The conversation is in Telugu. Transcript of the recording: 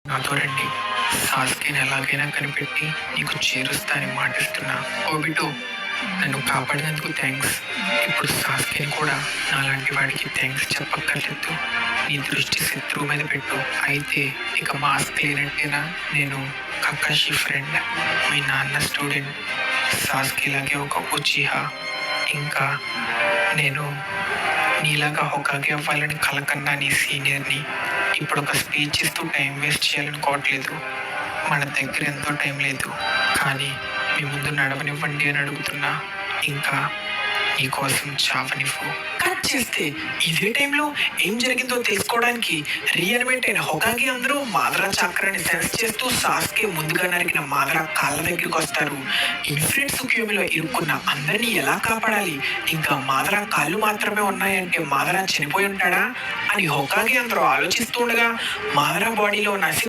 నాతో రండి. సాస్కిని ఎలాగైనా కనిపెట్టి నీకు చేరుస్తా అని మాటిస్తున్నా. ఓ బిడ్డో, నన్ను కాపాడినందుకు థ్యాంక్స్. ఇప్పుడు సాస్కిని కూడా నాలాంటి వాడికి థ్యాంక్స్ చెప్పక్కర్లేదు. నీ దృష్టి శత్రువు మీద పెట్టు. అయితే ఇక మాస్క్ లేనట్టేనా? నేను కకాషి ఫ్రెండ్, మీ నాన్న స్టూడెంట్. సాస్కిలాగే ఒక ఉచిహా. ఇంకా నేను నీలాగా హొకాగే అవ్వాలని కలకన్నా నీ సీనియర్ని. ఇప్పుడు ఒక స్పీచ్ ఇస్తూ టైం వేస్ట్ చేయాలనుకోవట్లేదు. మన దగ్గర ఎంతో టైం లేదు, కానీ మీ ముందు నడవనివ్వండి అని అడుగుతున్నా. ఇంకా నీకోసం చావనివ్వు. కట్ చేస్తే ఇదే టైంలో ఏం జరిగిందో తెలుసుకోవడానికి రీఅనిమేట్ అయిన హొకాగే అందరూ మాదరా చక్రాన్ని సెన్స్ చేస్తూ సాస్కే ముందుగా నరికిన మాదరా కాళ్ళ దగ్గరికి వస్తారు. ఇన్ఫినిట్ సుక్యూమిలో ఇరుక్కున్న అందరినీ ఎలా కాపాడాలి? ఇంకా మాదరా కాళ్ళు మాత్రమే ఉన్నాయంటే మాదరా చనిపోయి ఉంటాడా అని హొకాగే అందరూ ఆలోచిస్తుండగా మాదరా బాడీలో ఉన్న